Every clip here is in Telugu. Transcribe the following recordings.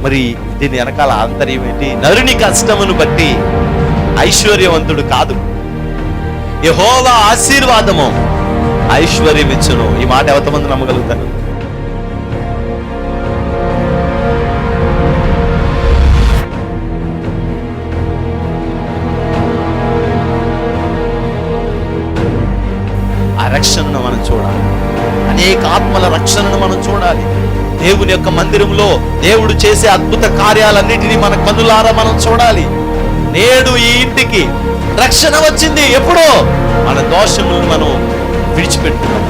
మరి దీని వెనకాల ఆంతర్యం ఏంటి? నరుని కష్టమును బట్టి ఐశ్వర్యవంతుడు కాదు, యెహోవా ఆశీర్వాదము ఐశ్వర్యం ఇచ్చును. ఈ మాట ఎంతమంది నమ్మగలుగుతారు? ఆ రక్షణను మనం చూడాలి, అనేక ఆత్మల రక్షణను మనం చూడాలి. దేవుని యొక్క మందిరంలో దేవుడు చేసే అద్భుత కార్యాలన్నిటినీ మన కన్నులారా మనం చూడాలి. నేడు ఈ ఇంటికి రక్షణ వచ్చింది. ఎప్పుడో మన దోషములను మనం విడిచిపెట్టుకున్నాం.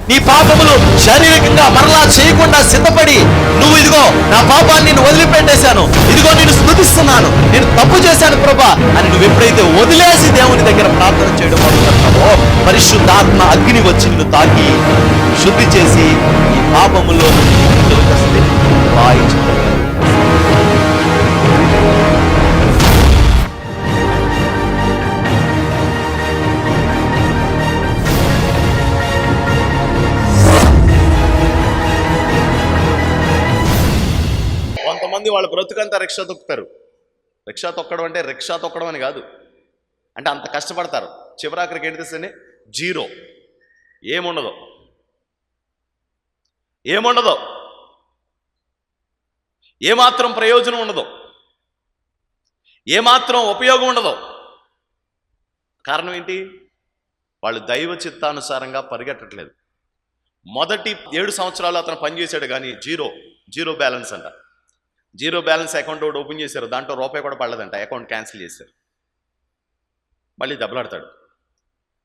నీ పాపములు శారీరకంగా మరలా చేయకుండా సిద్ధపడి, నువ్వు ఇదిగో నా పాపాన్ని నేను వదిలిపెట్టేశాను, ఇదిగో నేను స్తుతిస్తున్నాను, నేను తప్పు చేశాను ప్రభా అని నువ్వు ఎప్పుడైతే వదిలేసి దేవుని దగ్గర ప్రార్థన చేయడం మొదలుపెడతావో, పరిశుద్ధాత్మ అగ్ని వచ్చి నిన్ను తాకి శుద్ధి చేసి ఈ పాపములో కొంతమంది వాళ్ళ బ్రతుకంతా రిక్షా తొక్కుతారు. రిక్షా తొక్కడం అంటే రిక్షా తొక్కడం అని కాదు, అంటే అంత కష్టపడతారు. చివరాఖరికి ఏంటి తెస్తే జీరో, ఏముండదు, ఏమాత్రం ప్రయోజనం ఉండదు, ఏమాత్రం ఉపయోగం ఉండదు. కారణం ఏంటి? వాళ్ళు దైవ చిత్తానుసారంగా పరిగెట్టట్లేదు. మొదటి 7 సంవత్సరాలు అతను పనిచేశాడు కానీ జీరో బ్యాలెన్స్ అంట. జీరో బ్యాలెన్స్ అకౌంట్ ఒకటి ఓపెన్ చేశారు, దాంట్లో రూపాయి కూడా పడలేదంట. అకౌంట్ క్యాన్సిల్ చేశారు. మళ్ళీ దెబ్బలాడతాడు.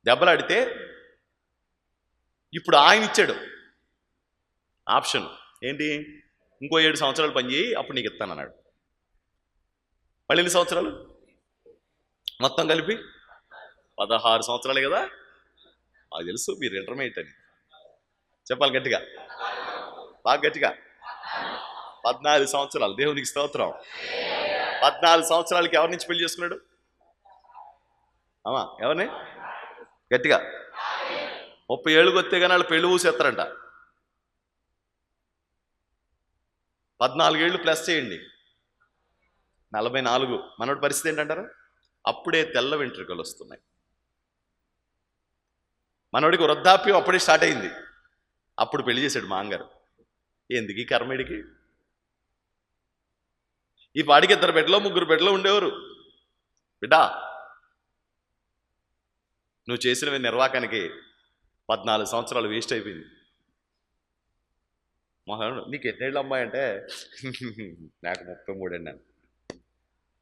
దెబ్బలాడితే ఇప్పుడు ఆయన ఇచ్చాడు ఆప్షన్ ఏంటి? ఇంకో 7 సంవత్సరాలు పని చేయి, అప్పుడు నీకు ఇస్తానన్నాడు. మళ్ళీ ఎన్ని సంవత్సరాలు? మొత్తం కలిపి 16 సంవత్సరాలు కదా. నాకు తెలుసు మీరు ఇంటర్మీడియట్ అని. చెప్పాలి గట్టిగా, బాగా గట్టిగా. 14 సంవత్సరాలు. దేవునికి స్తోత్రం. 14 సంవత్సరాలకి ఎవరి నుంచి పెళ్లి చేసుకున్నాడు? అమ్మా ఎవరిని? గట్టిగా. 30 ఏళ్ళకి వస్తే కానీ వాళ్ళు పెళ్లి ఊసేస్తారంట. 14 ఏళ్ళు ప్లస్ చేయండి, 44. మనోడి పరిస్థితి ఏంటంటారు? అప్పుడే తెల్ల వెంట్రుకలు వస్తున్నాయి. మనోడికి వృద్ధాప్యం అప్పుడే స్టార్ట్ అయింది. అప్పుడు పెళ్లి చేశాడు మాంగారు. ఎందుకు ఈ కర్మేడికి? ఈ పాడికి 2 బిడ్డలో 3 బిడ్డలో ఉండేవారు. బిడ్డా, నువ్వు చేసిన నిర్వాకానికి 14 సంవత్సరాలు వేస్ట్ అయిపోయింది. మహాను నీకు ఎన్నేళ్ళు అమ్మాయి అంటే నాకు 33 అన్నాను.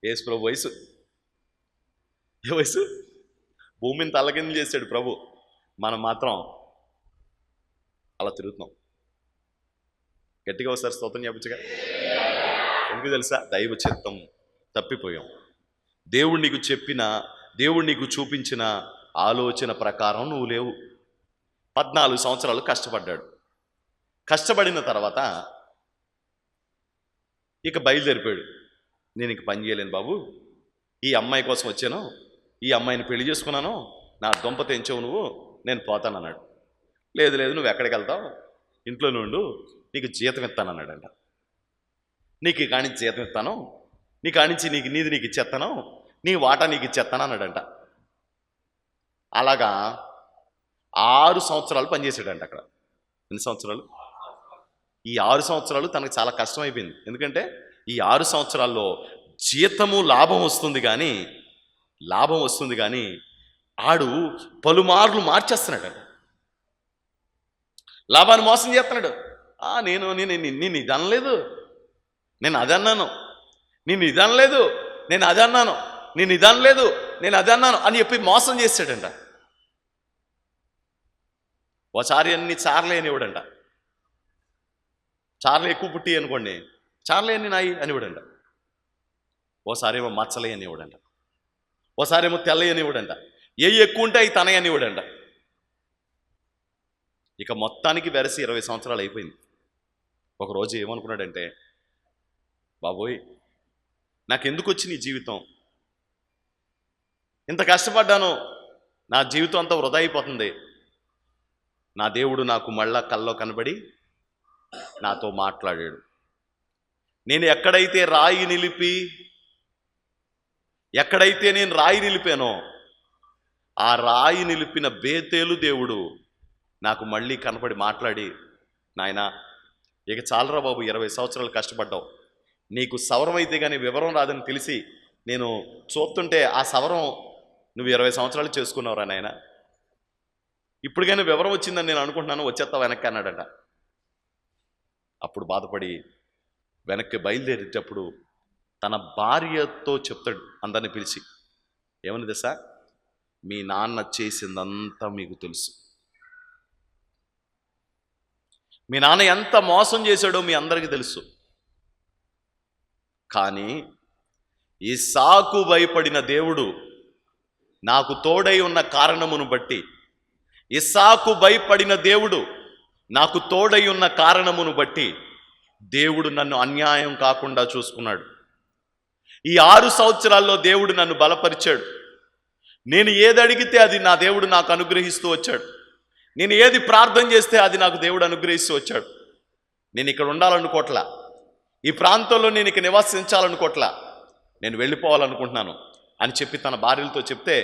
యేసు ప్రభు వయసు, ఏ వయసు? భూమిని తల్లకిందులు చేశాడు ప్రభు. మనం మాత్రం అలా తిరుగుతున్నాం. గట్టిగా ఒకసారి స్తోత్రం చెప్పచ్చుగా. ఎందుకు తెలుసా? దైవ చిత్తం తప్పిపోయాం. దేవుడు నీకు చెప్పిన, దేవుడు నీకు చూపించిన ఆలోచన ప్రకారం నువ్వు లేవు. 14 సంవత్సరాలు కష్టపడ్డాడు. కష్టపడిన తర్వాత ఇక బయలుదేరిపోయాడు. నేను ఇంక పని చేయలేను బాబు, ఈ అమ్మాయి కోసం వచ్చాను, ఈ అమ్మాయిని పెళ్లి చేసుకున్నాను, నా దొంప తెంచావు నువ్వు, నేను పోతానన్నాడు. లేదు నువ్వు ఎక్కడికి వెళ్తావు, ఇంట్లో నుండు, నీకు జీతం ఇస్తానన్నాడంట. నీకు ఈ కానించి జీతం ఇస్తాను, నీ కానించి నీకు ఇచ్చేస్తాను, నీ వాటా నీకు ఇచ్చేస్తాను అన్నాడంట. అలాగా 6 సంవత్సరాలు పనిచేసాడంట అక్కడ. ఎన్ని సంవత్సరాలు? ఈ 6 సంవత్సరాలు తనకు చాలా కష్టం అయిపోయింది. ఎందుకంటే ఈ 6 సంవత్సరాల్లో జీతము లాభం వస్తుంది కానీ ఆడు పలుమార్లు మార్చేస్తున్నాడు. లాభాన్ని మోసం చేస్తున్నాడు. నేను ఇది అనలేదు, నేను అది అన్నాను, నేను ఇది అనలేదు, నేను అది అన్నాను, నేను ఇది అనలేదు, నేను అది అన్నాను అని చెప్పి మోసం చేశాడంట. ఓసారి అన్ని చార్లే అనేవాడంట. చార్లు ఎక్కువ పుట్టి అనుకోండి, చార్లే అన్ని నాయి అనేవాడంట. ఓసారి ఏమో మచ్చలే అనేవాడంట, ఓసారి ఏమో తెల్లయి అనేవాడంట, ఏ ఎక్కువ ఉంటే అవి తనయి అనేవాడంట. ఇక మొత్తానికి వెరసి 20 సంవత్సరాలు అయిపోయింది. ఒకరోజు ఏమనుకున్నాడంటే, బాబోయ్ నాకెందుకు వచ్చింది ఈ జీవితం, ఇంత కష్టపడ్డాను, నా జీవితం అంతా వృధా అయిపోతుంది, నా దేవుడు నాకు మళ్ళా కల్లో కనబడి నాతో మాట్లాడాడు. నేను ఎక్కడైతే నేను రాయి నిలిపానో ఆ రాయి నిలిపిన బేతేలు దేవుడు నాకు మళ్ళీ కనపడి మాట్లాడి, నాయనా ఇక చాలరా బాబు, 20 సంవత్సరాలు కష్టపడ్డావు, నీకు సవరం అయితే కానీ వివరం రాదని తెలిసి నేను చూస్తుంటే ఆ సవరం నువ్వు 20 సంవత్సరాలు చేసుకున్నావురా నాయన, ఇప్పుడు కానీ వివరం వచ్చిందని నేను అనుకుంటున్నాను, వచ్చేస్తావు వెనక్కి అన్నాడట. అప్పుడు బాధపడి వెనక్కి బయలుదేరేటప్పుడు తన భార్యతో చెప్తాడు, అందరిని పిలిచి, ఏమని తెలుసా, మీ నాన్న చేసిందంతా మీకు తెలుసు, మీ నాన్న ఎంత మోసం చేశాడో మీ అందరికీ తెలుసు. కానీ ఇస్సాకు భయపడిన దేవుడు నాకు తోడై ఉన్న కారణమును బట్టి, ఇస్సాకు భయపడిన దేవుడు నాకు తోడై ఉన్న కారణమును బట్టి దేవుడు నన్ను అన్యాయం కాకుండా చూసుకున్నాడు. ఈ 6 సంవత్సరాల్లో దేవుడు నన్ను బలపరిచాడు. నేను ఏది అడిగితే అది నా దేవుడు నాకు అనుగ్రహిస్తూ వచ్చాడు. నేను ఏది ప్రార్థన చేస్తే అది నాకు దేవుడు అనుగ్రహిస్తూ వచ్చాడు. నేను ఇక్కడ ఉండాలనుకోవట్లా, ఈ ప్రాంతంలో నేను ఇక నివసించాలనుకోవట్లా, నేను వెళ్ళిపోవాలనుకుంటున్నాను అని చెప్పి తన భార్యలతో చెప్తే,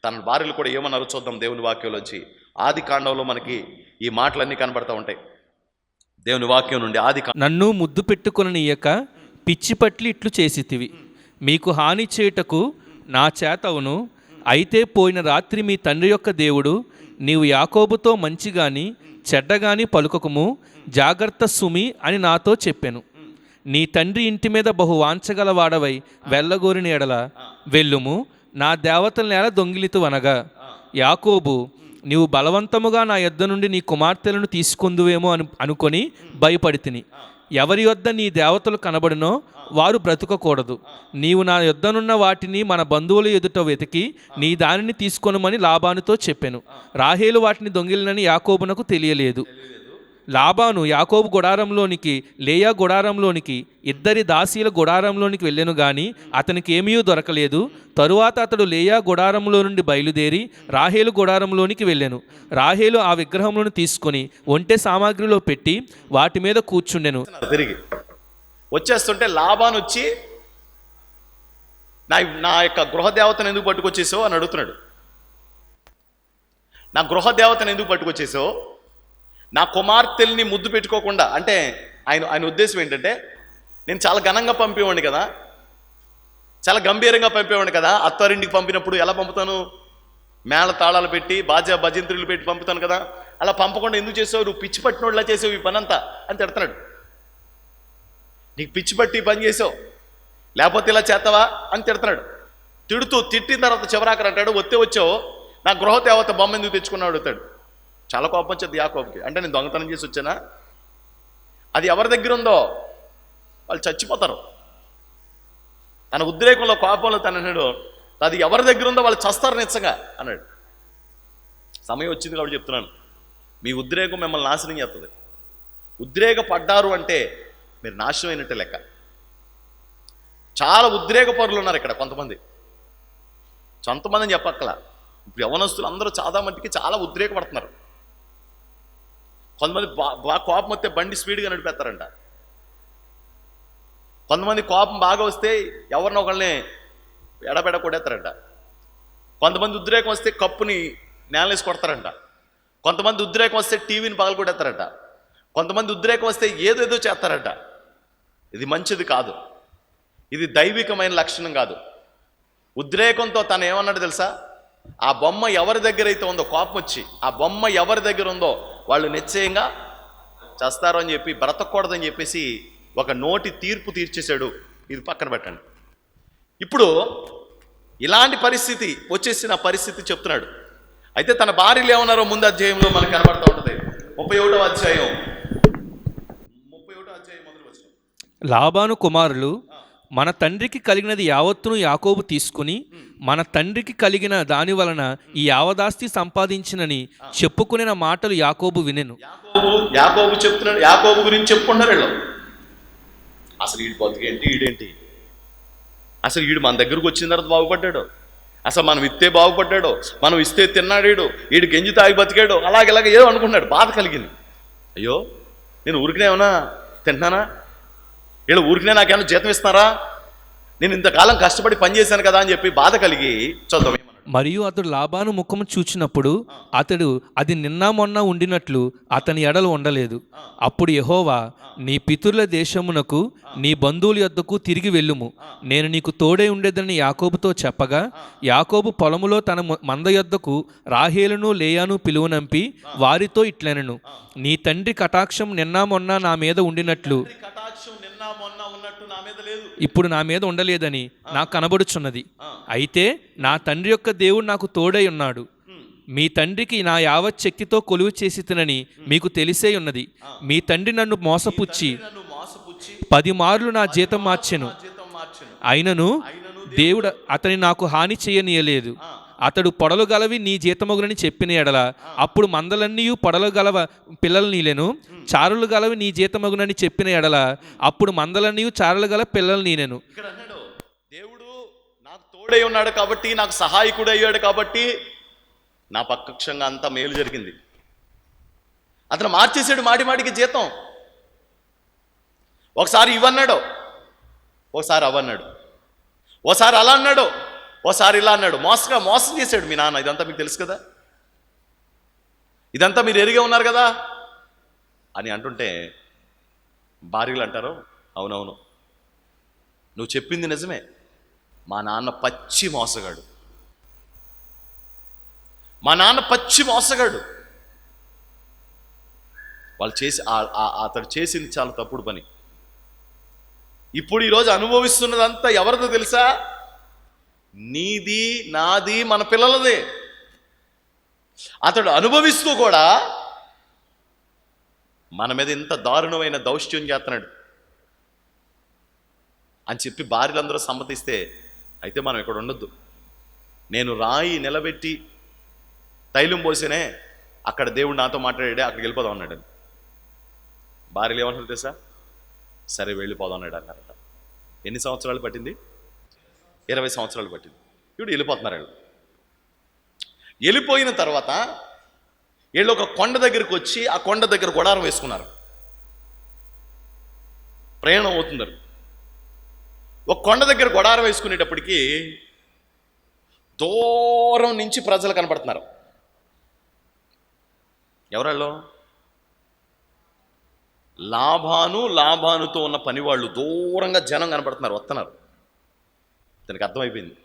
తన భార్యలు కూడా ఏమన్నారో చూద్దాం దేవుని వాక్యంలోంచి. ఆది కాండంలో మనకి ఈ మాటలన్నీ కనబడతా ఉంటాయి. దేవుని వాక్యం నుండి నన్ను ముద్దు పెట్టుకొననీయక పిచ్చి పట్లి ఇట్లు చేసితివి, మీకు హాని చేయుటకు నా చేతవును. అయితే పోయిన రాత్రి మీ తండ్రి యొక్క దేవుడు, నీవు యాకోబుతో మంచిగాని చెడ్డగాని పలుకకుము, జాగ్రత్త సుమి అని నాతో చెప్పెను. నీ తండ్రి ఇంటి మీద బహు వాంచగలవాడవై వెళ్ళగోరిన ఎడల వెళ్ళుము, నా దేవతల నేల దొంగిలితు అనగా, యాకోబు, నీవు బలవంతముగా నా యొద్ద నుండి నీ కుమార్తెలను తీసుకుందువేమో అనుకొని భయపడితిని. ఎవరి యొద్ద నీ దేవతలు కనబడినో వారు బ్రతుకకూడదు. నీవు నా యొద్దనున్న వాటిని మన బంధువుల ఎదుట వెతికి నీ దానిని తీసుకొనమని లాబానుతో చెప్పెను. రాహేలు వాటిని దొంగిలినని యాకోబునకు తెలియలేదు. లాబాను యాకోబు గుడారంలోనికి, లేయా గుడారంలోనికి, ఇద్దరి దాసీల గుడారంలోనికి వెళ్ళెను గాని అతనికి ఏమీ దొరకలేదు. తరువాత అతడు లేయా గుడారంలో నుండి బయలుదేరి రాహేలు గుడారంలోనికి వెళ్ళెను. రాహేలు ఆ విగ్రహములను తీసుకొని ఒంటె సామాగ్రిలో పెట్టి వాటి మీద కూర్చుండెను. తిరిగి వచ్చేస్తుంటే లాబాను వచ్చి, నా యొక్క గృహదేవతను ఎందుకు పట్టుకొచ్చేసావు అని అడుగుతున్నాడు. నా గృహదేవతను ఎందుకు పట్టుకొచ్చేసావు, నా కుమార్తెల్ని ముద్దు పెట్టుకోకుండా, అంటే ఆయన ఉద్దేశం ఏంటంటే, నేను చాలా ఘనంగా పంపేవాడిని కదా, చాలా గంభీరంగా పంపేవాడిని కదా, అత్తారింటికి పంపినప్పుడు ఎలా పంపుతాను, మేళ తాళాలు పెట్టి బాజా భజంత్రులు పెట్టి పంపుతాను కదా, అలా పంపకుండా ఎందుకు చేసావు, నువ్వు పిచ్చి పట్టినోళ్ళలా చేసావు ఈ పని అంతా అని తిడుతున్నాడు. నీకు పిచ్చి పట్టి పని చేసావు, లేకపోతే ఇలా చేస్తావా అని తిడుతున్నాడు. తిట్టిన తర్వాత చివరాకరు అంటాడు, వచ్చావు నా గృహదేవత బొమ్మ ఎందుకు తెచ్చుకున్నావు అడుగుతాడు. చాలా కోపం వచ్చేది యాకోబుకి. అంటే నేను దొంగతనం చేసి వచ్చానా, అది ఎవరి దగ్గర ఉందో వాళ్ళు చచ్చిపోతారు. తన ఉద్రేకంలో కోపంలో తన అన్నాడు, అది ఎవరి దగ్గర ఉందో వాళ్ళు చస్తారు నిజంగా అన్నాడు. సమయం వచ్చింది కాబట్టి చెప్తున్నాను, మీ ఉద్రేకం మిమ్మల్ని నాశనం చేస్తుంది. ఉద్రేకపడ్డారు అంటే మీరు నాశనం అయినట్టే లెక్క. చాలా ఉద్రేక పరులు ఉన్నారు ఇక్కడ కొంతమంది చెప్పక్కల. ఇప్పుడు యవనస్తులు అందరూ చాలా మట్టికి చాలా ఉద్రేకపడుతున్నారు. కొంతమంది బాగా కోపం వస్తే బండి స్పీడ్గా నడిపేస్తారంట. కొంతమంది కోపం బాగా వస్తే ఎవరినో ఒకళ్ళని ఎడబెడ కొడేస్తారంట. కొంతమంది ఉద్రేకం వస్తే కప్పుని నేలేసి కొడతారంట. కొంతమంది ఉద్రేకం వస్తే టీవీని పగలు కొడేస్తారంట. కొంతమంది ఉద్రేకం వస్తే ఏదేదో చేస్తారంట. ఇది మంచిది కాదు, ఇది దైవికమైన లక్షణం కాదు. ఉద్రేకంతో తను ఏమన్నాడు తెలుసా, ఆ బొమ్మ ఎవరి దగ్గర అయితే ఉందో, కోపం వచ్చి ఆ బొమ్మ ఎవరి దగ్గర ఉందో వాళ్ళు నిశ్చయంగా చేస్తారు అని చెప్పి, బ్రతకూడదని చెప్పేసి ఒక నోటి తీర్పు తీర్చేశాడు. ఇది పక్కన పెట్టండి. ఇప్పుడు ఇలాంటి పరిస్థితి వచ్చేసిన పరిస్థితి చెప్తున్నాడు. అయితే తన భార్యలు ఏమన్నారో ముందు అధ్యాయంలో మనకు కనబడుతూ ఉంటుంది. 31వ అధ్యాయం మొదలు వచ్చిన, లాబాను కుమారులు, మన తండ్రికి కలిగినది యావత్తును యాకోబు తీసుకుని మన తండ్రికి కలిగిన దాని వలన ఈ యావదాస్తి సంపాదించినని చెప్పుకునే మాటలు యాకోబు వినెను. యాకోబు చెప్తున్నాడు, యాకోబు గురించి చెప్పుకున్నారు వీళ్ళు. అసలు వీడి బతుకేంటి, ఈడేంటి, అసలు వీడు మన దగ్గరకు వచ్చిన తర్వాత బాగుపడ్డాడు, అసలు మనం ఇస్తే బాగుపడ్డాడు, మనం ఇస్తే తిన్నాడు, వీడు గెంజి తాగి బతికాడు, అలాగే ఏదో అనుకుంటున్నాడు. బాధ కలిగింది. అయ్యో నేను ఊరికినే ఏమన్నా తింటున్నానా, వీళ్ళు ఊరికినే నాకేమన్నా జీతం ఇస్తున్నారా, నేను ఇంతకాలం కష్టపడి పనిచేశాను కదా అని చెప్పి బాధ కలిగి చదువు. మరియు అతడు లాబాను ముఖము చూచినప్పుడు అతడు అది నిన్న మొన్న ఉండినట్లు అతని ఎడలు ఉండలేదు. అప్పుడు యెహోవా, నీ పితరుల దేశమునకు నీ బంధువుల యొద్దకు తిరిగి వెళ్ళుము, నేను నీకు తోడై ఉండేదని యాకోబుతో చెప్పగా, యాకోబు పొలములో తన మంద యొద్దకు రాహేలును లేయాను పిలువనంపి వారితో ఇట్లనెను, నీ తండ్రి కటాక్షం నిన్న మొన్న నా మీద ఉండినట్లు ఇప్పుడు నా మీద ఉండలేదని నాకు కనబడుచున్నది. అయితే నా తండ్రి యొక్క దేవుడు నాకు తోడై ఉన్నాడు. మీ తండ్రికి నా యావత్ శక్తితో కొలువు చేసి తినని మీకు తెలిసే ఉన్నది. మీ తండ్రి నన్ను మోసపుచ్చి 10 మార్లు నా జీతం మార్చెను, అయినను దేవుడు అతని నాకు హాని చేయనీయలేదు. అతడు పొడలు గలవి నీ జీతమగునని చెప్పిన ఎడల అప్పుడు మందలన్నీ పొడలు గలవ పిల్లలు నీలెను, చారులు గలవి నీ జీతమగునని చెప్పిన ఎడల అప్పుడు మందలన్నీ చారులు గల పిల్లలు నీనెను. ఇక్కడ అన్నాడు, దేవుడు నాకు తోడై ఉన్నాడు కాబట్టి, నాకు సహాయకుడు అయ్యాడు కాబట్టి నా పక్షంగా అంతా మేలు జరిగింది. అతను మార్చేసాడు మాటికి జీతం. ఒకసారి ఇవన్నాడు, ఒకసారి అవన్నాడు, ఓసారి అలా అన్నాడు, ఓసారి ఇలా అన్నాడు. మోసం చేశాడు మీ నాన్న. ఇదంతా మీకు తెలుసు కదా, ఇదంతా మీరు ఎరిగే ఉన్నారు కదా అని అంటుంటే భార్యలు అంటారు, అవునవును నువ్వు చెప్పింది నిజమే, మా నాన్న పచ్చి మోసగాడు, మా నాన్న పచ్చి మోసగాడు. వాళ్ళు అతడు చేసింది చాలా తప్పుడు పని. ఇప్పుడు ఈరోజు అనుభవిస్తున్నదంతా ఎవరిదో తెలుసా? నీది, నాది, మన పిల్లలదే. అతడు అనుభవిస్తూ కూడా మన మీద ఇంత దారుణమైన దౌష్ట్యం చేస్తున్నాడు అని చెప్పి భార్యలందరూ సమ్మతిస్తే, అయితే మనం ఇక్కడ ఉండొద్దు, నేను రాయి నిలబెట్టి తైలం పోసేనే అక్కడ దేవుడు నాతో మాట్లాడాడే, అక్కడికి వెళ్ళిపోదాం అన్నాడు. భార్యలు ఏమన్నారు తెలుసా? సరే వెళ్ళిపోదాం అన్నాడు అన్నారట. ఎన్ని సంవత్సరాలు పట్టింది? 20 సంవత్సరాలు పట్టింది. ఇప్పుడు వెళ్ళిపోతున్నారు. వెళ్ళిపోయిన తర్వాత వీళ్ళు ఒక కొండ దగ్గరికి వచ్చి ఆ కొండ దగ్గర గుడారం వేసుకున్నారు. ప్రయాణం అవుతున్నారు. ఒక కొండ దగ్గర గుడారం వేసుకునేటప్పటికీ దూరం నుంచి ప్రజలు కనపడుతున్నారు. ఎవరాళ్ళు? లాబానుతో ఉన్న పని వాళ్ళు. దూరంగా జనం కనపడుతున్నారు, వస్తున్నారు. దానికి అర్థమైపోయింది,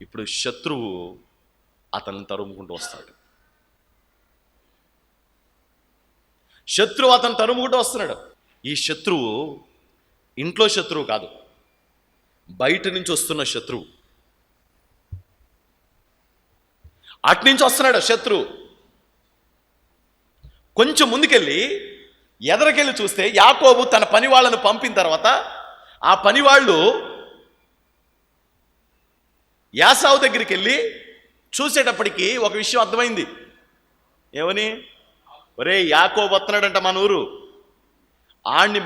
ఇప్పుడు శత్రువు అతన్ని తరుముకుంటూ వస్తాడు. శత్రువు అతను తరుముకుంటూ వస్తున్నాడు. ఈ శత్రువు ఇంట్లో శత్రువు కాదు, బయట నుంచి వస్తున్న శత్రువు. అట్నుంచి వస్తున్నాడు శత్రువు. కొంచెం ముందుకెళ్ళి ఎదరకెళ్ళి చూస్తే యాకోబు తన పని వాళ్ళను పంపిన తర్వాత ఆ పని వాళ్ళు యాసావు దగ్గరికి వెళ్ళి చూసేటప్పటికి ఒక విషయం అర్థమైంది. ఏమని? ఒరే యాకోబు వస్తున్నాడంట మన ఊరు, ఆడిని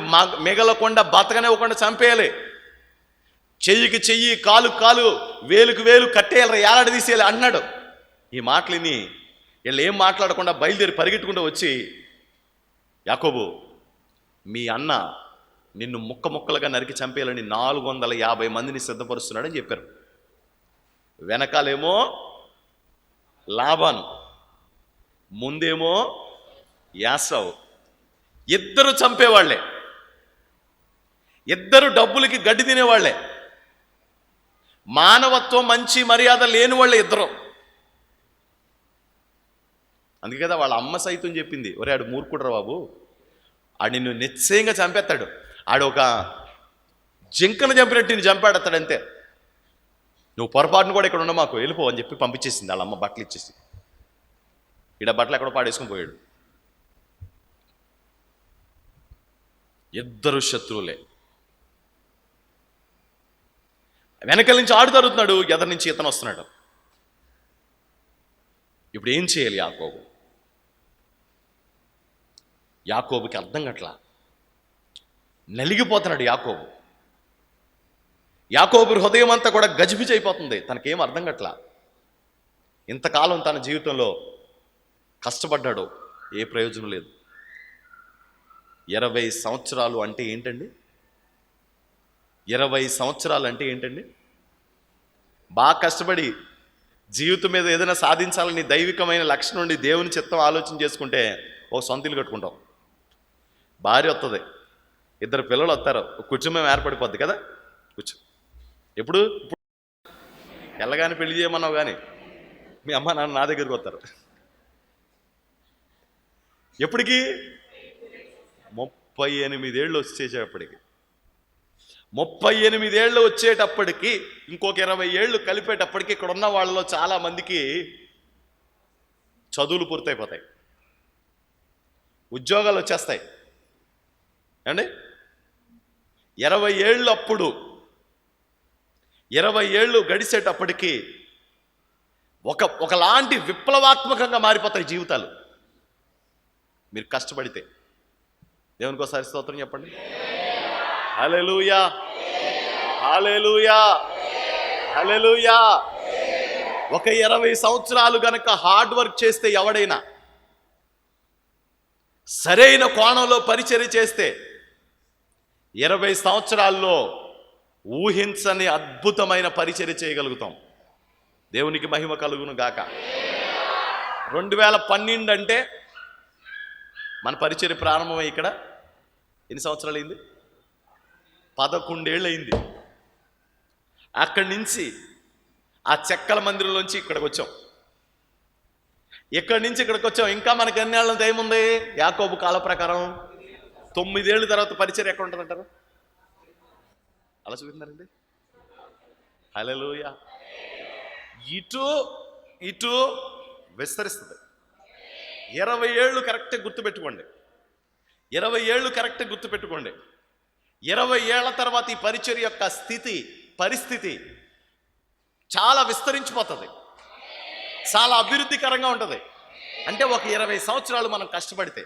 మిగలకుండా బతకనివ్వకుండా చంపేయాలి, చెయ్యికి చెయ్యి, కాలు కాలు, వేలుకు వేలు కట్టేయాలి, ఏలాడ తీసేయాలి అన్నాడు. ఈ మాటలని వీళ్ళు ఏం మాట్లాడకుండా బయలుదేరి పరిగెట్టుకుంటూ వచ్చి, యాకోబు మీ అన్న నిన్ను ముక్కలుగా నరికి చంపేయాలని 450 మందిని సిద్ధపరుస్తున్నాడని చెప్పారు. వెనకాలేమో లాబాను, ముందేమో యాసావు. ఇద్దరు చంపేవాళ్లే, ఇద్దరు డబ్బులకి గడ్డి తినేవాళ్లే, మానవత్వం మంచి మర్యాద లేని వాళ్ళే ఇద్దరు. అందుకే కదా వాళ్ళ అమ్మ సైతం చెప్పింది, ఒరే ఆడు మూర్ఖుడ్రా బాబు, ఆడు నిన్ను నిశ్చయంగా చంపేస్తాడు, ఆడు ఒక జింకను చంపినట్టు నిన్ను చంపాడతాడు అంతే, నువ్వు పొరపాటును కూడా ఇక్కడ ఉన్న మాకు వెళ్ళిపో అని చెప్పి పంపించేసింది వాళ్ళ అమ్మ. బట్టలు ఇచ్చేసి ఈడ బట్టలు ఎక్కడో పాడేసుకుని పోయాడు. ఇద్దరు శత్రువులే. వెనకల నుంచి ఆడు తరుగుతున్నాడు, ఎదరి నుంచి ఇతను వస్తున్నాడు. ఇప్పుడు ఏం చేయాలి యాకోబు? యాకోబుకి అర్థం గట్లా, నలిగిపోతున్నాడు యాకోబు. యాకోబు హృదయం అంతా కూడా గజిబిజి అయిపోతుంది. తనకేం అర్థం గట్లా. ఇంతకాలం తన జీవితంలో కష్టపడ్డాడు, ఏ ప్రయోజనం లేదు. 20 సంవత్సరాలు అంటే ఏంటండి? 20 సంవత్సరాలు అంటే ఏంటండి? బాగా కష్టపడి జీవితం మీద ఏదైనా సాధించాలని దైవికమైన లక్ష్యం నుండి దేవుని చిత్తం ఆలోచన చేసుకుంటే ఒక సొంత ఇల్లు కట్టుకుంటాం, భార్య వస్తుంది, 2 పిల్లలు వస్తారు, ఒక కుటుంబం ఏర్పడిపోద్ది కదా. ఇప్పుడు ఎల్లగాని పెళ్లి చేయమన్నావు కానీ మీ అమ్మ నాన్న నా దగ్గరికి వస్తారు. ఎప్పటికీ 38 ఏళ్ళు వచ్చేటప్పటికి, 38 ఏళ్ళు వచ్చేటప్పటికి ఇంకొక 20 ఏళ్ళు కలిపేటప్పటికి ఇక్కడ ఉన్న వాళ్ళలో చాలా మందికి చదువులు పూర్తయిపోతాయి, ఉద్యోగాలు వచ్చేస్తాయి అండి. 20 ఏళ్ళు అప్పుడు 20 ఏళ్ళు గడిచేటప్పటికి ఒకలాంటి విప్లవాత్మకంగా మారిపోతాయి జీవితాలు, మీరు కష్టపడితే. దేవునికి ఒకసారి స్తోత్రం చెప్పండి. హల్లెలూయా, హల్లెలూయా, హల్లెలూయా. ఒక 20 సంవత్సరాలు గనక హార్డ్ వర్క్ చేస్తే, ఎవడైనా సరైన కోణంలో పరిచర్య చేస్తే 20 సంవత్సరాల్లో ఊహించని అద్భుతమైన పరిచర్య చేయగలుగుతాం. దేవునికి మహిమ కలుగును గాక. 2012 అంటే మన పరిచర్య ప్రారంభమై ఇక్కడ ఎన్ని సంవత్సరాలు అయింది? 11 ఏళ్ళు అయింది. అక్కడి నుంచి ఆ చెక్కల మందిరంలోంచి ఇక్కడికి వచ్చాం, ఇక్కడి నుంచి ఇక్కడికి వచ్చాం. ఇంకా మనకి ఎన్ని ఏళ్ళ టైం ఉంది? యాకోబు కాల ప్రకారం 9 ఏళ్ళ తర్వాత పరిచర్య ఎక్కడ ఉంటుందంటారు? అలా చూస్తున్నారండి. హల్లెలూయా. ఇటు ఇటు విస్తరిస్తుంది. 20 ఏళ్ళు కరెక్ట్గా గుర్తుపెట్టుకోండి, 20 ఏళ్ళు కరెక్ట్గా గుర్తుపెట్టుకోండి. 20 ఏళ్ల తర్వాత ఈ పరిచర్య యొక్క పరిస్థితి చాలా విస్తరించిపోతుంది, చాలా అభివృద్ధికరంగా ఉంటుంది. అంటే ఒక 20 సంవత్సరాలు మనం కష్టపడితే.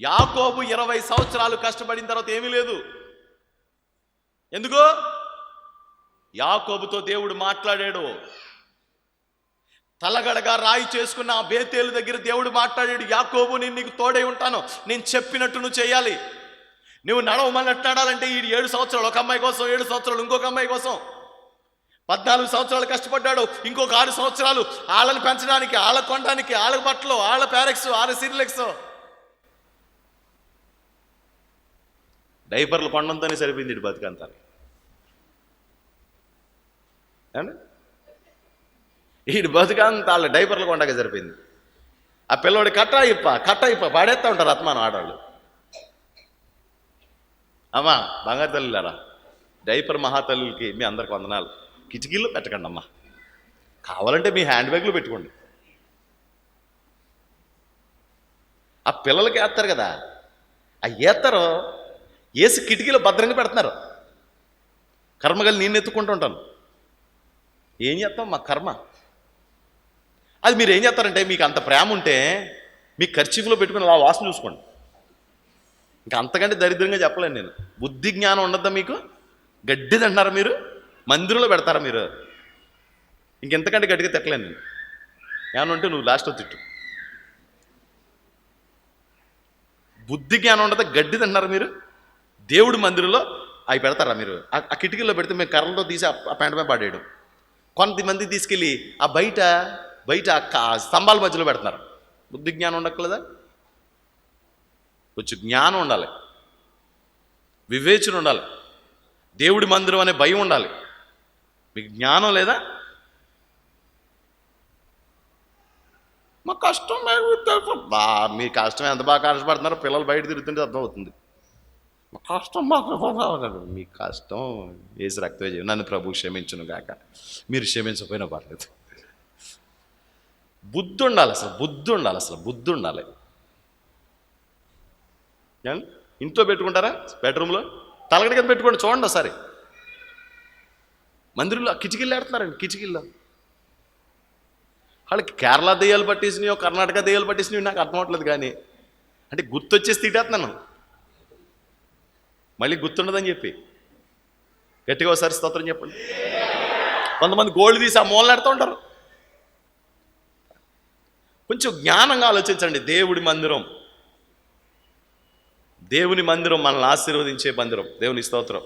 యాకోబు 20 సంవత్సరాలు కష్టపడిన తర్వాత ఏమీ లేదు. ఎందుకు? యాకోబుతో దేవుడు మాట్లాడాడు. తలగడగా రాయి చేసుకున్న ఆ బేతేలు దగ్గర దేవుడు మాట్లాడాడు, యాకోబు నేను నీకు తోడై ఉంటాను, నేను చెప్పినట్టు నువ్వు చేయాలి. నువ్వు నడవమన్నట్టు నడాలంటే ఈ 7 సంవత్సరాలు ఒక అమ్మాయి కోసం, 7 సంవత్సరాలు ఇంకొక అమ్మాయి కోసం, 14 సంవత్సరాలు కష్టపడ్డాడు. ఇంకొక 6 సంవత్సరాలు వాళ్ళని పెంచడానికి, వాళ్ళ కొనడానికి, వాళ్ళ బట్టలు, వాళ్ళ ప్యారెక్స్, వాళ్ళ సిరిలెక్స్, డైపర్లు కొండంతోనే సరిపోయింది ఇటు బతుకంతా. ఈడు బతుకంతా వాళ్ళ డైపర్లు కొండగా సరిపోయింది. ఆ పిల్లోడి కట్ట ఇప్ప పాడేస్తూ ఉంటారు ఆత్మానం ఆడవాళ్ళు. అమ్మా బంగారు తల్లిలారా, డైపర్ మహాతల్లులకి మీ అందరికి వందనాలు. కిటికీల్లో పెట్టకండి అమ్మా, కావాలంటే మీ హ్యాండ్ బ్యాగ్లో పెట్టుకోండి. ఆ పిల్లలకి వేస్తారు కదా, ఆ ఏత్తరు వేసి కిటికీలో భద్రంగా పెడుతున్నారు. కర్మగలి నేను ఎత్తుకుంటూ ఉంటాను. ఏం చేస్తాం, మా కర్మ అది. మీరు ఏం చేస్తారంటే, మీకు అంత ప్రేమ ఉంటే మీ ఖర్చీఫ్లో పెట్టుకుని అలా వాసన చూసుకోండి. ఇంకా అంతకంటే దరిద్రంగా చెప్పలేను నేను. బుద్ధి జ్ఞానం ఉండద్దా మీకు? గడ్డి తింటున్నారా మీరు? మందిరంలో పెడతారా మీరు? ఇంకెంతకంటే గట్టిగా తిట్టలేను నేను. ఏమన్నా ఉంటే నువ్వు లాస్ట్లో తిట్టు. బుద్ధి జ్ఞానం ఉండదా? గడ్డి తింటున్నారా మీరు? దేవుడి మందిరంలో అవి పెడతారా మీరు? ఆ కిటికీలో పెడితే మేము కర్రలతో తీసి ఆ పెంట మీద పడేయడం. కొంతమంది తీసుకెళ్ళి ఆ బయట స్తంభాల మధ్యలో పెడుతున్నారు. బుద్ధి జ్ఞానం ఉండక్కలేదా? కొంచెం జ్ఞానం ఉండాలి, వివేచన ఉండాలి, దేవుడి మందిరం అనే భయం ఉండాలి. మీకు జ్ఞానం లేదా? మా కష్టం మీ కష్టం ఎంత బాగా కష్టపడుతున్నారో పిల్లలు బయట తిరుగుతుంటే అర్థమవుతుంది. మా కష్టం మీ కష్టం వేసి రక్తమే. నన్ను ప్రభు క్షమించును గాక. మీరు క్షమించకపోయినా పర్లేదు. బుద్ధి ఉండాలి, బుద్ధి ఉండాలి. ఇంట్లో పెట్టుకుంటారా? బెడ్రూమ్లో తలగడి కింద పెట్టుకోండి. చూడండి ఒకసారి. మందిరంలో కిటికీలు ఆడుతున్నారండి. కిటికీల్లో వాళ్ళకి కేరళ దెయ్యాలు పట్టేసినాయో కర్ణాటక దెయ్యాలు పట్టేసినాయో నాకు అర్థం అవట్లేదు. కానీ అంటే గుర్తొచ్చేసి తిట్టేస్తున్నాను, మళ్ళీ గుర్తుండదని చెప్పి. గట్టిగా ఒకసారి స్తోత్రం చెప్పండి. కొంతమంది గోల్డ్ తీసి ఆ మూలన పెడుతూ ఉంటారు. కొంచెం జ్ఞానంగా ఆలోచించండి. దేవుని మందిరం మనల్ని ఆశీర్వదించే మందిరం. దేవుని స్తోత్రం.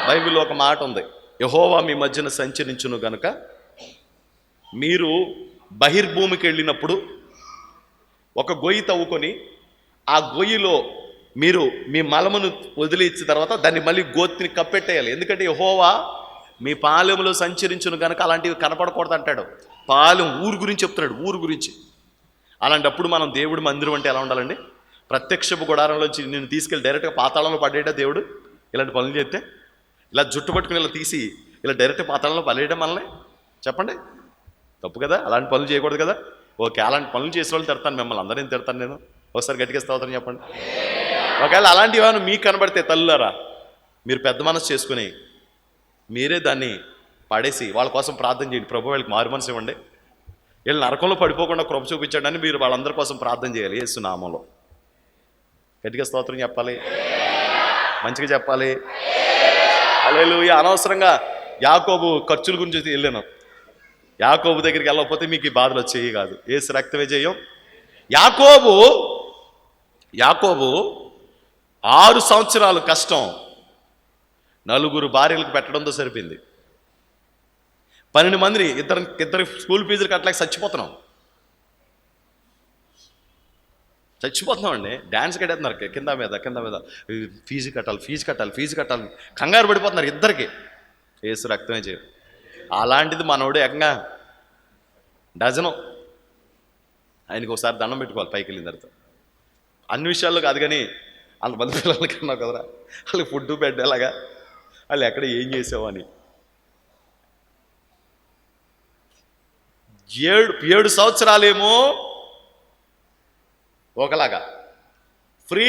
బైబిల్లో ఒక మాట ఉంది, యెహోవా మీ మధ్యన సంచరించును గనుక మీరు బహిర్భూమికి వెళ్ళినప్పుడు ఒక గొయ్యి తవ్వుకొని ఆ గొయ్యిలో మీరు మీ మలమును వదిలి ఇచ్చిన తర్వాత దాన్ని మళ్ళీ గోతిని కప్పెట్టేయాలి. ఎందుకంటే యెహోవా మీ పాలెములో సంచరించును గనక అలాంటివి కనపడకూడదు అంటాడు. పాలెం ఊరు గురించి చెప్తున్నాడు, ఊరు గురించి. అలాంటప్పుడు మనం దేవుడి మందిరం అంటే ఎలా ఉండాలండి? ప్రత్యక్షపు గుడారంలోంచి నిన్ను తీసుకెళ్ళి డైరెక్ట్గా పాతాళంలో పడేయడా దేవుడు? ఇలాంటి పనులు చేస్తే ఇలా జుట్టు పట్టుకుని ఇలా తీసి ఇలా డైరెక్ట్ పాతాళంలో పడేయడం మనల్ని? చెప్పండి, తప్పు కదా? అలాంటి పనులు చేయకూడదు కదా? ఓకే, అలాంటి పనులు చేసే వాళ్ళు తిడతాను, మిమ్మల్ని అందరినీ తిడతాను నేను. ఒకసారి గట్టిగా స్తోత్రం చెప్పండి. ఒకవేళ అలాంటివి ఏమైనా మీకు కనబడితే తల్లులారా, మీరు పెద్ద మనసు చేసుకుని మీరే దాన్ని పడేసి వాళ్ళ కోసం ప్రార్థన చేయండి. ప్రభు వీళ్ళకి మారు మనసు ఇవ్వండి, వీళ్ళు నరకంలో పడిపోకుండా కృప చూపించండి అని మీరు వాళ్ళందరి కోసం ప్రార్థన చేయాలి యేసు నామంలో. గట్టిగా స్తోత్రం చెప్పాలి, మంచిగా చెప్పాలి. హల్లెలూయా. అనవసరంగా యాకోబు ఖర్చుల గురించి వెళ్ళాను. యాకోబు దగ్గరికి వెళ్ళకపోతే మీకు ఈ బాధలు వచ్చేవి కాదు. యేసు రక్తమే జయం. యాకోబు 6 సంవత్సరాలు కష్టం 4 భార్యలకు పెట్టడంతో సరిపోయింది. 12 మందిని ఇద్దరు స్కూల్ ఫీజులు కట్టలేక చచ్చిపోతున్నాం అండి. డ్యాన్స్ కట్టేస్తున్నారు కింద మీద ఫీజు కట్టాలి కంగారు పడిపోతున్నారు ఇద్దరికి. యేసు రక్తమే చేయం. అలాంటిది మనోడు ఏకంగా డజను. ఆయనకి ఒకసారి దండం పెట్టుకోవాలి పైకి వెళ్ళిన తర్వాత. అన్ని విషయాల్లో కాదు కానీ అంతమంది పిల్లలకి అన్నావు కదరా, వాళ్ళకి ఫుడ్ బెడ్ ఎలాగా, వాళ్ళు ఎక్కడ ఏం చేసావు అని. 7 సంవత్సరాలేమో ఒకలాగా ఫ్రీ,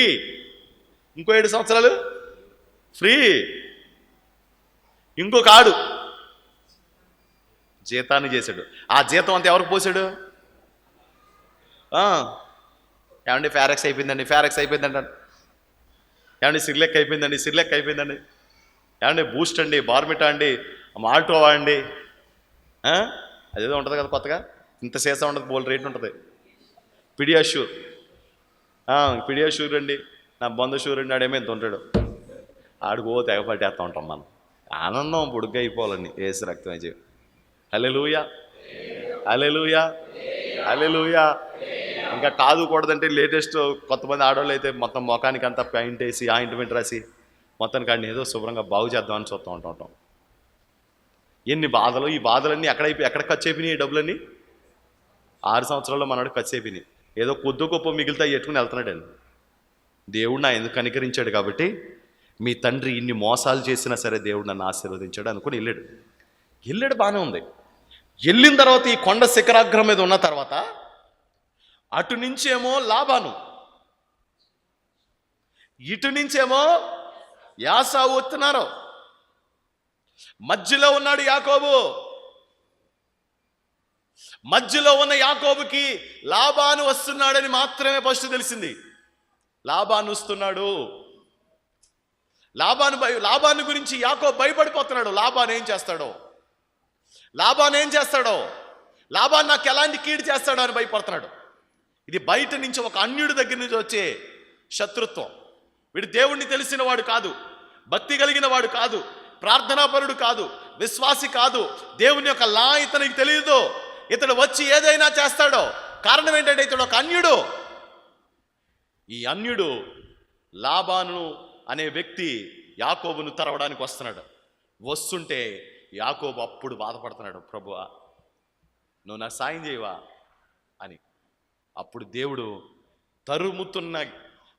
ఇంకో 7 సంవత్సరాలు ఫ్రీ. ఇంకొక ఆడు జీతాన్ని చేశాడు. ఆ జీతం అంతా ఎవరికి పోసాడు? ఏమండి ఫారెక్స్ అయిపోయిందండి ఏమండి సిర్లెక్ అయిపోయిందండి ఏమండి బూస్ట్ అండి, బార్మిటా అండి, మాల్టోవా అండి, అదేదో ఉంటుంది కదా కొత్తగా, ఇంత సీసా ఉండదు, బోల్ రేట్ ఉంటుంది. పిడియాషూర్ అండి, నా బంధుషూర్ అండి, ఆడేమో ఇంత ఉంటాడు. ఆడుకో తెగ పట్టేస్తూ ఉంటాం మనం. ఆనందం పొడుగ్గా అయిపోవాలని యేసు రక్తం చేయ. హల్లెలూయా. ఇంకా కాదు కూడదంటే లేటెస్ట్ కొంతమంది ఆడవాళ్ళు అయితే మొత్తం ముఖానికి అంతా పెయింట్ వేసి ఆయింట్మెంట్ రాసి మొత్తం కాడిని ఏదో శుభ్రంగా బాగు చేద్దామని చూస్తూ ఉంటాం. ఎన్ని బాధలు! ఈ బాధలన్నీ ఎక్కడ ఖర్చు అయిపోయినాయి? ఈ డబ్బులన్నీ 6 సంవత్సరాల్లో మనవాడు ఖర్చు అయిపోయినాయి. ఏదో కొద్ది గొప్ప మిగిలితే ఎట్టుకుని వెళ్తున్నాడండి. దేవుడు నా ఎందుకు కనికరించాడు కాబట్టి, మీ తండ్రి ఇన్ని మోసాలు చేసినా సరే దేవుడు నన్ను ఆశీర్వదించాడు అనుకుని వెళ్ళాడు బాగానే ఉంది. వెళ్ళిన తర్వాత ఈ కొండ శిఖరాగ్రం మీద ఉన్న తర్వాత అటు నుంచేమో లాబాను, ఇటు నుంచేమో యాసావు వస్తున్నారు. మధ్యలో ఉన్నాడు యాకోబు. మధ్యలో ఉన్న యాకోబుకి లాబాను వస్తున్నాడని మాత్రమే ఫస్ట్ తెలిసింది. లాబాను వస్తున్నాడు. లాబాను గురించి యాకోబు భయపడిపోతున్నాడు. లాబాను ఏం చేస్తాడో, లాబాను నాకు ఎలాంటి కీడు చేస్తాడో అని భయపడుతున్నాడు. ఇది బయట నుంచి ఒక అన్యుడి దగ్గర నుంచి వచ్చే శత్రుత్వం. వీడు దేవుణ్ణి తెలిసిన వాడు కాదు, భక్తి కలిగిన వాడు కాదు, ప్రార్థనాపరుడు కాదు, విశ్వాసి కాదు, దేవుని యొక్క లా ఇతనికి తెలియదు. ఇతడు వచ్చి ఏదైనా చేస్తాడో. కారణం ఏంటంటే ఇతడు ఒక అన్యుడు. ఈ అన్యుడు లాబాను అనే వ్యక్తి యాకోబును తరవడానికి వస్తుంటే యాకోబు అప్పుడు బాధపడుతున్నాడు, ప్రభువా నువ్వు నాకు సాయం చేయవా అని. అప్పుడు దేవుడు తరుముతున్న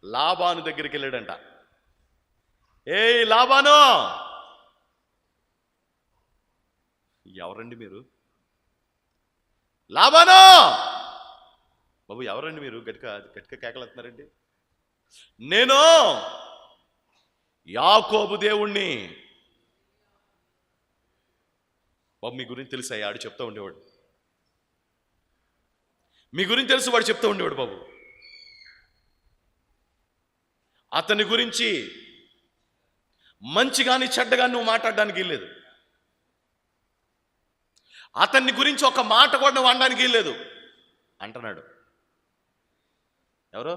లాబాను దగ్గరికి వెళ్ళాడంట. ఏయ్ లాబాను, ఎవరండి మీరు? లాబాను బాబు ఎవరండి మీరు? గట్టిగా కేకలేస్తున్నారండి. నేను యాకోబు దేవుణ్ణి. బాబు మీ గురించి తెలుసా? ఆడు చెప్తూ ఉండేవాడు. మీ గురించి తెలుసు, వాడు చెప్తూ ఉండేవాడు. బాబు అతని గురించి మంచి కానీ చెడ్డ కానీ నువ్వు మాట్లాడడానికి వీల్లేదు. అతన్ని గురించి ఒక మాట కూడా నువ్వు అనడానికి వీల్లేదు అంటున్నాడు. ఎవరో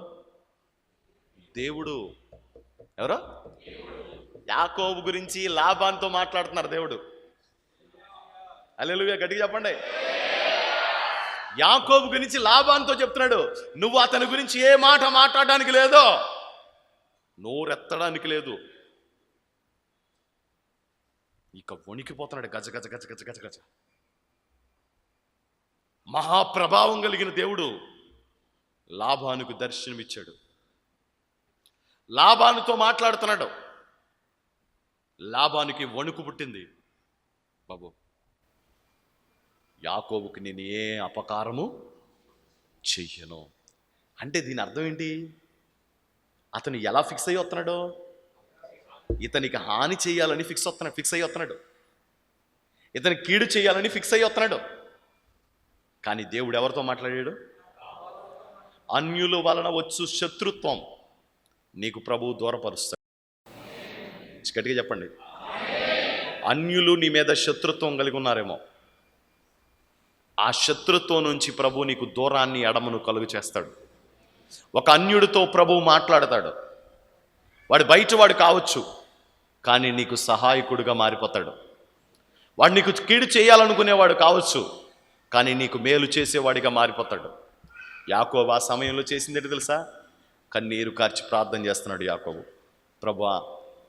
దేవుడు. ఎవరో యాకోబు గురించి లాబానుతో మాట్లాడుతున్నారు దేవుడు. హల్లెలూయా, గట్టిగా చెప్పండి. యాకోబు గురించి లాబానుతో చెప్తున్నాడు, నువ్వు అతని గురించి ఏ మాట మాట్లాడడానికి లేదు, నోరెత్తడానికి లేదు. ఇక వణికిపోతున్నాడు, గజ గజ గజ గజ గజ గజ. మహాప్రభావం కలిగిన దేవుడు లాబానుకు దర్శనమిచ్చాడు. లాబానుతో మాట్లాడుతున్నాడు. లాబానుకి వణుకు పుట్టింది. బాబు, యాకోబుకి నేను ఏ అపకారము చెయ్యను అంటే దీని అర్థం ఏంటి? అతను ఎలా ఫిక్స్ అయ్యి వస్తున్నాడు? ఇతనికి హాని చేయాలని ఫిక్స్ అయ్యి వస్తున్నాడు. ఇతనికి కీడు చేయాలని ఫిక్స్ అయ్యి వస్తున్నాడు. కానీ దేవుడు ఎవరితో మాట్లాడాడు? అన్యుల వలన వచ్చు శత్రుత్వం నీకు ప్రభువు దూరపరుస్తాడు. గట్టిగా చెప్పండి. అన్యులు నీ మీద శత్రుత్వం కలిగి ఉన్నారేమో, ఆ శత్రుత్వం నుంచి ప్రభు నీకు దూరాన్ని, ఎడమను కలుగు చేస్తాడు. ఒక అన్యుడితో ప్రభువు మాట్లాడతాడు. వాడు బయటవాడు కావచ్చు, కానీ నీకు సహాయకుడిగా మారిపోతాడు. వాడు నీకు కీడు చేయాలనుకునేవాడు కావచ్చు, కానీ నీకు మేలు చేసేవాడిగా మారిపోతాడు. యాకోబు ఆ సమయంలో చేసిందేంటి తెలుసా? కన్నీరు కార్చి ప్రార్థన చేస్తున్నాడు యాకోబు. ప్రభువా,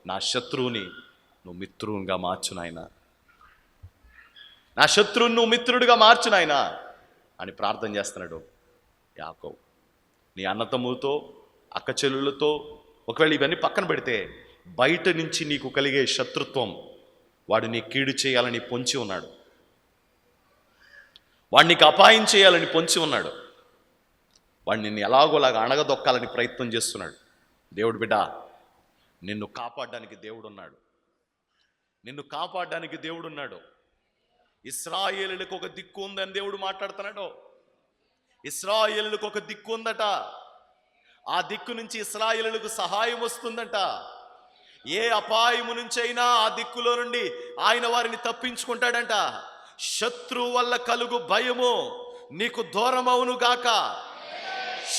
నా శత్రువుని నువ్వు మిత్రువుగా మార్చు నాయనా, నా శత్రువుని నువ్వు మిత్రుడిగా మార్చు నాయనా అని ప్రార్థన చేస్తున్నాడు యాకోబు. నీ అన్నతమ్ములతో, అక్క చెల్లులతో ఒకవేళ ఇవన్నీ పక్కన పెడితే, బయట నుంచి నీకు కలిగే శత్రుత్వం, వాడు నీ కీడు చేయాలని పొంచి ఉన్నాడు. వాడు నీకు అపాయం చేయాలని పొంచి ఉన్నాడు. వాడు నిన్ను ఎలాగోలాగా అణగదొక్కాలని ప్రయత్నం చేస్తున్నాడు. దేవుడు బిడ్డ, నిన్ను కాపాడడానికి దేవుడున్నాడు. నిన్ను కాపాడడానికి దేవుడున్నాడు. ఇశ్రాయేలులకు ఒక దిక్కు ఉందని దేవుడు మాట్లాడుతున్నాడు. ఇశ్రాయేలులకు ఒక దిక్కు ఉందట. ఆ దిక్కు నుంచి ఇశ్రాయేలులకు సహాయం వస్తుందట. ఏ అపాయము నుంచైనా ఆ దిక్కులో నుండి ఆయన వారిని తప్పించుకుంటాడంట. శత్రువు వల్ల కలుగు భయము నీకు దూరమవును గాక.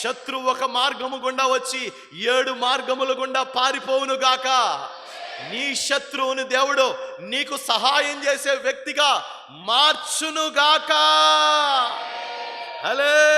శత్రువు ఒక మార్గము గుండా వచ్చి 7 మార్గముల గుండా పారిపోవును గాక. నీ శత్రువుని దేవుడు నీకు సహాయం చేసే వ్యక్తిగా మార్చును గాక. హల్లెలూయా.